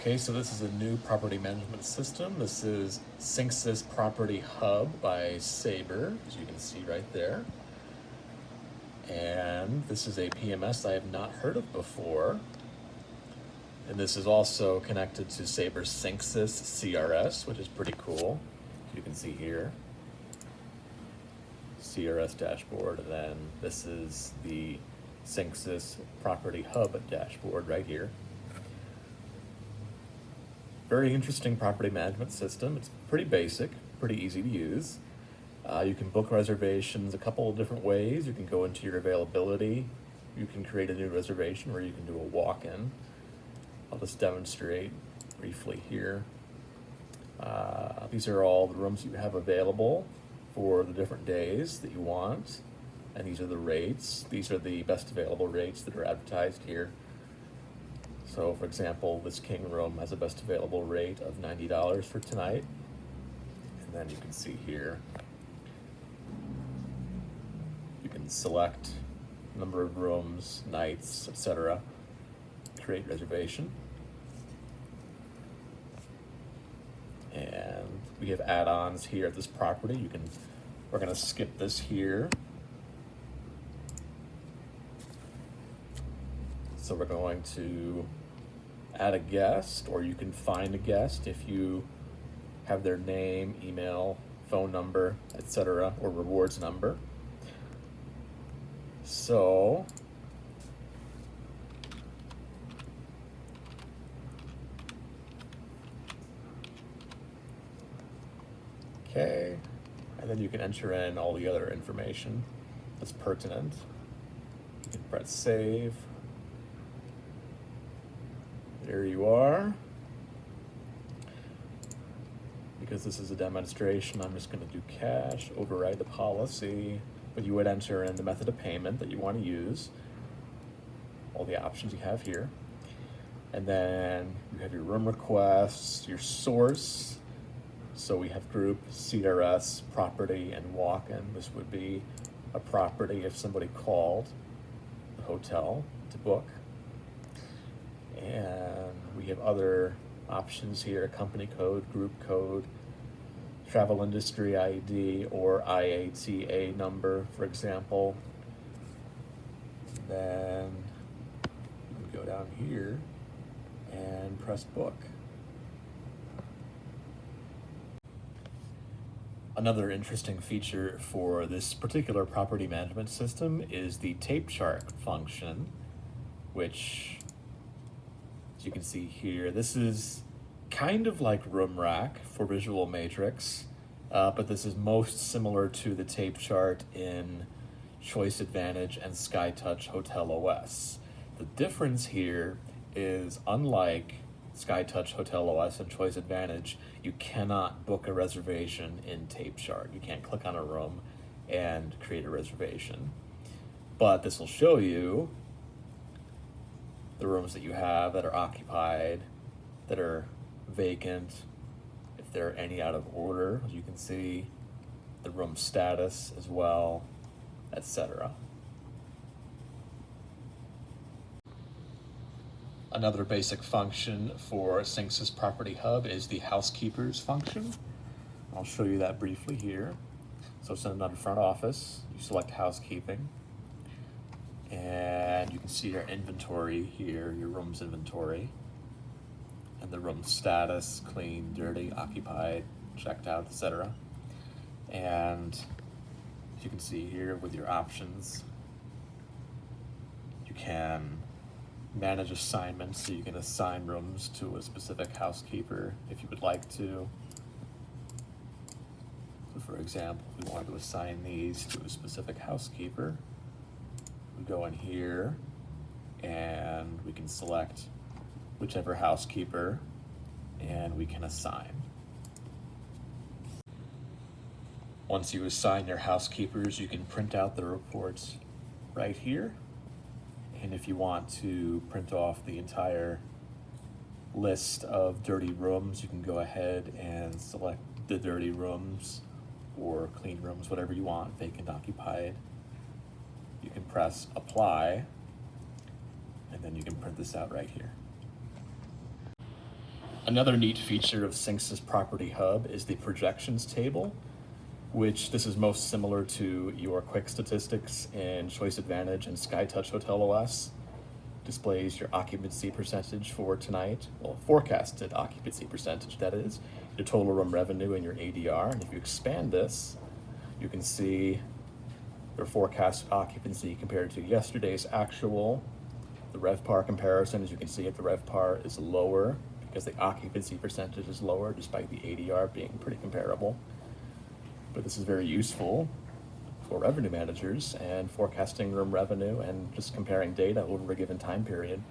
Okay, so this is a new property management system. This is SynXis Property Hub by Sabre, as you can see right there. And this is a PMS I have not heard of before. And this is also connected to Sabre SynXis CRS, which is pretty cool. You can see here, CRS dashboard, and then this is the SynXis Property Hub dashboard right here. Very interesting property management system. It's pretty basic, pretty easy to use. You can book reservations a couple of different ways. You can go into your availability. You can create a new reservation, or you can do a walk-in. I'll just demonstrate briefly here. These are all the rooms you have available for the different days that you want. And these are the rates. These are the best available rates that are advertised here. So for example, this king room has a best available rate of $90 for tonight. And then you can see here, you can select number of rooms, nights, etc. Create reservation. And we have add-ons here at this property. We're gonna skip this here. So we're going to add a guest, or you can find a guest if you have their name, email, phone number, etc., or rewards number. So okay, and then you can enter in all the other information that's pertinent. You can press save. There you are. Because this is a demonstration, I'm just going to do cash, override the policy, but you would enter in the method of payment that you want to use, all the options you have here, and then you have your room requests, your source. So we have group, CRS, property, and walk-in. This would be a property if somebody called the hotel to book. And we have other options here: company code, group code, travel industry ID, or IATA number, for example. Then you can go down here and press book. Another interesting feature for this particular property management system is the tape chart function, which, as you can see here, this is kind of like Room Rack for Visual Matrix, but this is most similar to the tape chart in Choice Advantage and SkyTouch Hotel OS. The difference here is, unlike SkyTouch Hotel OS and Choice Advantage, you cannot book a reservation in tape chart. You can't click on a room and create a reservation. But this will show you the rooms that you have that are occupied, that are vacant, if there are any out of order, as you can see, the room status as well, etc. Another basic function for SynXis Property Hub is the Housekeepers function. I'll show you that briefly here. So it's under front office, you select Housekeeping, and you can see your inventory here, your room's inventory, and the room status: clean, dirty, occupied, checked out, etc. And as you can see here with your options, you can manage assignments, so you can assign rooms to a specific housekeeper if you would like to. So for example, if we wanted to assign these to a specific housekeeper, we go in here and we can select whichever housekeeper and we can assign. Once you assign your housekeepers, you can print out the reports right here. And if you want to print off the entire list of dirty rooms, you can go ahead and select the dirty rooms or clean rooms, whatever you want, vacant, occupied. You can press apply, and then you can print this out right here. Another neat feature of SynXis Property Hub is the projections table, which this is most similar to your quick statistics in Choice Advantage and SkyTouch Hotel OS. Displays your occupancy percentage for tonight, well, forecasted occupancy percentage, that is, your total room revenue and your ADR. And if you expand this, you can see your forecast occupancy compared to yesterday's actual. The RevPAR comparison, as you can see, the RevPAR is lower because the occupancy percentage is lower, despite the ADR being pretty comparable. But this is very useful for revenue managers and forecasting room revenue and just comparing data over a given time period.